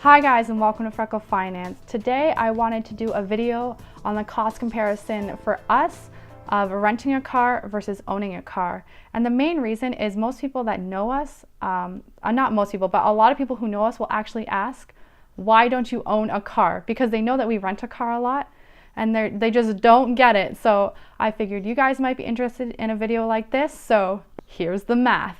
Hi guys, and welcome to Freckle Finance. Today I wanted to do a video on the cost comparison for us of renting a car versus owning a car. And the main reason is most people that know us, not most people, but a lot of people who know us will actually ask, why don't you own a car? Because they know that we rent a car a lot and they just don't get it. So I figured you guys might be interested in a video like this, so here's the math.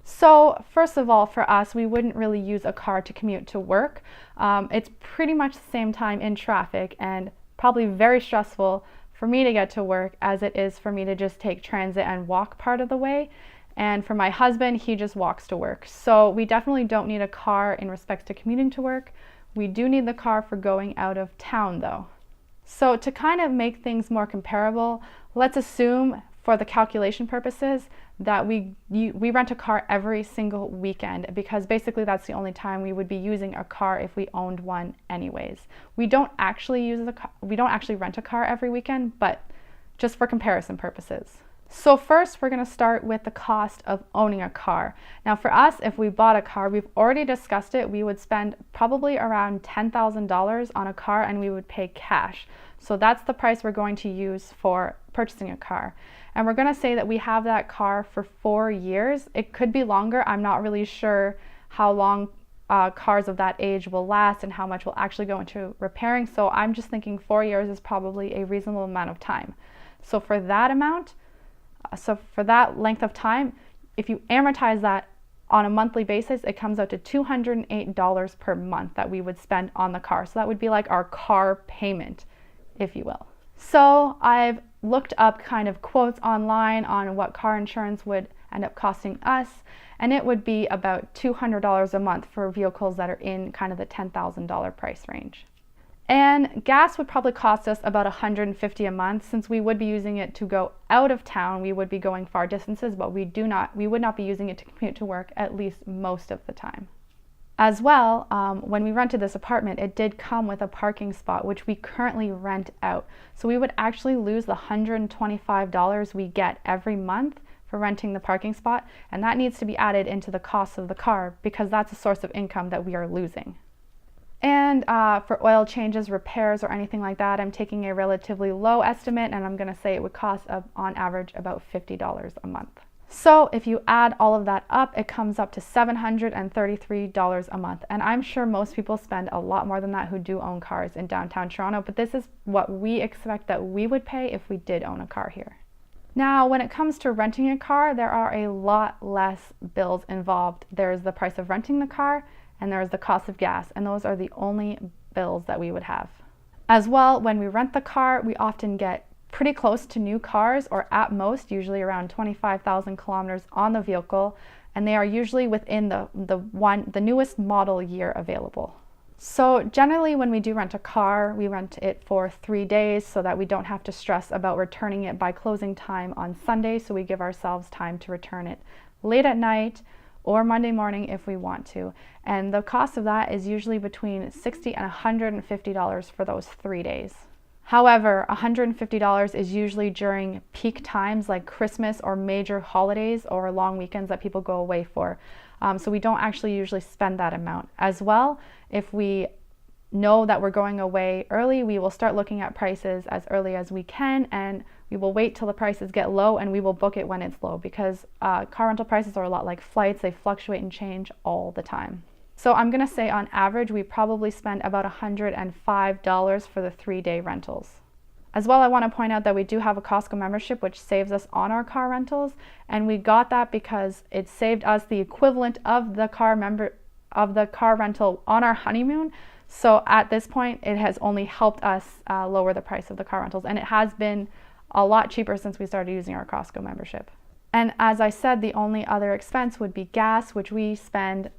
So first of all, for us, we wouldn't really use a car to commute to work. It's pretty much the same time in traffic and probably very stressful for me to get to work as it is for me to just take transit and walk part of the way. And for my husband, he just walks to work. So we definitely don't need a car in respects to commuting to work. We do need the car for going out of town though. So to kind of make things more comparable, let's assume for the calculation purposes that we rent a car every single weekend, because basically that's the only time we would be using a car if we owned one anyways. We don't actually rent a car every weekend, but just for comparison purposes. So first we're going to start with the cost of owning a car. Now for us, if we bought a car, we've already discussed it, we would spend probably around $10,000 on a car and we would pay cash. So that's the price we're going to use for purchasing a car. And we're going to say that we have that car for 4 years. It could be longer. I'm not really sure how long cars of that age will last and how much will actually go into repairing. So I'm just thinking 4 years is probably a reasonable amount of time. So for that amount, for that length of time, if you amortize that on a monthly basis, it comes out to $208 per month that we would spend on the car. So that would be like our car payment, if you will. So I've looked up kind of quotes online on what car insurance would end up costing us, and it would be about $200 a month for vehicles that are in kind of the $10,000 price range. And gas would probably cost us about $150 a month. Since we would be using it to go out of town, we would be going far distances, but we would not be using it to commute to work at least most of the time. As well, when we rented this apartment, it did come with a parking spot, which we currently rent out. So we would actually lose the $125 we get every month for renting the parking spot, and that needs to be added into the cost of the car because that's a source of income that we are losing. And for oil changes, repairs, or anything like that, I'm taking a relatively low estimate, and I'm going to say it would cost on average about $50 a month. So if you add all of that up, it comes up to $733 a month. And I'm sure most people spend a lot more than that who do own cars in downtown Toronto, but this is what we expect that we would pay if we did own a car here. Now, when it comes to renting a car, there are a lot less bills involved. There's the price of renting the car, and there's the cost of gas, and those are the only bills that we would have. As well, when we rent the car, we often get pretty close to new cars, or at most usually around 25,000 kilometers on the vehicle, and they are usually within the newest model year available. So generally when we do rent a car, we rent it for 3 days so that we don't have to stress about returning it by closing time on Sunday, so we give ourselves time to return it late at night or Monday morning if we want to. And the cost of that is usually between $60 and $150 for those 3 days. However, $150 is usually during peak times like Christmas or major holidays or long weekends that people go away for. So we don't actually usually spend that amount. As well, if we know that we're going away early, we will start looking at prices as early as we can, and we will wait till the prices get low and we will book it when it's low, because car rental prices are a lot like flights. They fluctuate and change all the time. So I'm going to say on average, we probably spend about $105 for the 3-day rentals. As well, I want to point out that we do have a Costco membership, which saves us on our car rentals. And we got that because it saved us the equivalent of the car rental on our honeymoon. So at this point, it has only helped us lower the price of the car rentals. And it has been a lot cheaper since we started using our Costco membership. And as I said, the only other expense would be gas, which we spend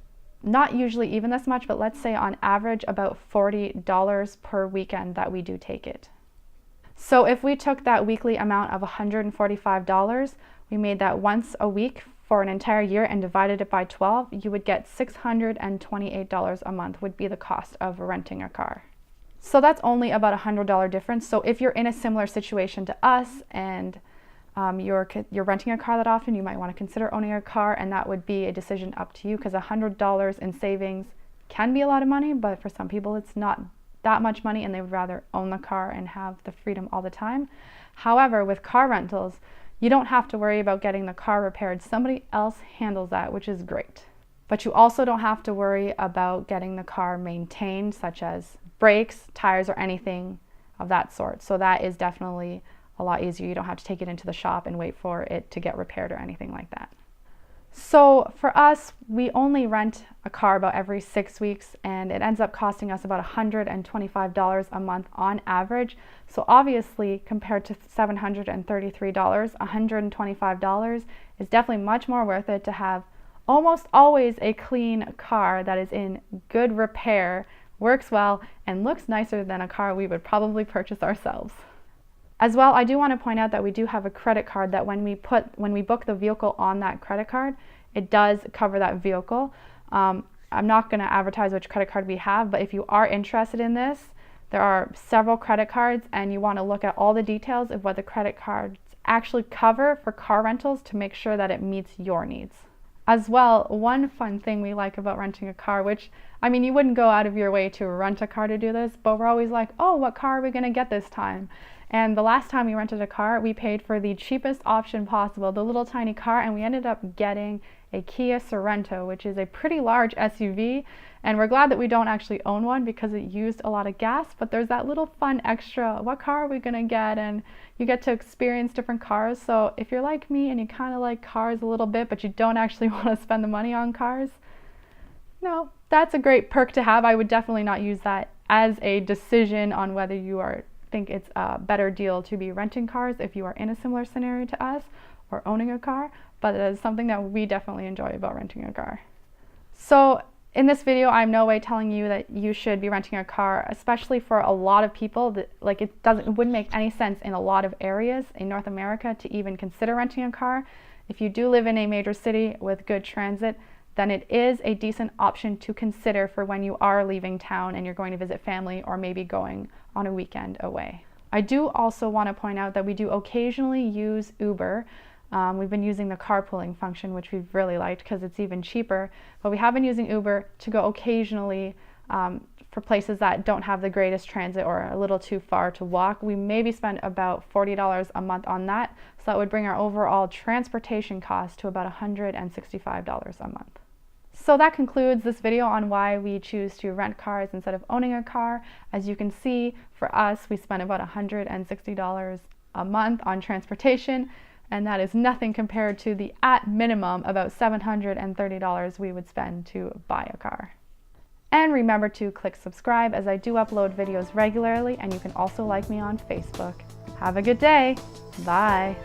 not usually even this much, but let's say on average about $40 per weekend that we do take it. So if we took that weekly amount of $145, we made that once a week for an entire year and divided it by 12, you would get $628 a month would be the cost of renting a car. So that's only about a $100 difference. So if you're in a similar situation to us and you're renting a car that often, you might want to consider owning a car, and that would be a decision up to you, because $100 in savings can be a lot of money, but for some people it's not that much money and they'd rather own the car and have the freedom all the time. However, with car rentals, you don't have to worry about getting the car repaired. Somebody else handles that, which is great. But you also don't have to worry about getting the car maintained, such as brakes, tires, or anything of that sort. So that is definitely a lot easier. You don't have to take it into the shop and wait for it to get repaired or anything like that. So for us, we only rent a car about every 6 weeks, and it ends up costing us about $125 a month on average. So obviously, compared to $733, $125 is definitely much more worth it to have almost always a clean car that is in good repair, works well, and looks nicer than a car we would probably purchase ourselves. As well, I do want to point out that we do have a credit card that when we book the vehicle on that credit card, it does cover that vehicle. I'm not going to advertise which credit card we have, but if you are interested in this, there are several credit cards and you want to look at all the details of what the credit cards actually cover for car rentals to make sure that it meets your needs. As well, one fun thing we like about renting a car, which, I mean, you wouldn't go out of your way to rent a car to do this, but we're always like, oh, what car are we going to get this time? And the last time we rented a car, we paid for the cheapest option possible, the little tiny car, and we ended up getting a Kia Sorento, which is a pretty large SUV. And we're glad that we don't actually own one because it used a lot of gas, but there's that little fun extra, what car are we gonna get? And you get to experience different cars. So if you're like me and you kind of like cars a little bit, but you don't actually want to spend the money on cars, no, that's a great perk to have. I would definitely not use that as a decision on whether you think it's a better deal to be renting cars if you are in a similar scenario to us or owning a car, but it is something that we definitely enjoy about renting a car. So in this video, I'm no way telling you that you should be renting a car, especially for a lot of people that it wouldn't make any sense in a lot of areas in North America to even consider renting a car. If you do live in a major city with good transit, then it is a decent option to consider for when you are leaving town and you're going to visit family or maybe going on a weekend away. I do also want to point out that we do occasionally use Uber. We've been using the carpooling function, which we've really liked because it's even cheaper, but we have been using Uber to go occasionally for places that don't have the greatest transit or a little too far to walk. We maybe spend about $40 a month on that, so that would bring our overall transportation cost to about $165 a month. So that concludes this video on why we choose to rent cars instead of owning a car. As you can see, for us, we spend about $160 a month on transportation, and that is nothing compared to the, at minimum, about $730 we would spend to buy a car. And remember to click subscribe as I do upload videos regularly, and you can also like me on Facebook. Have a good day. Bye.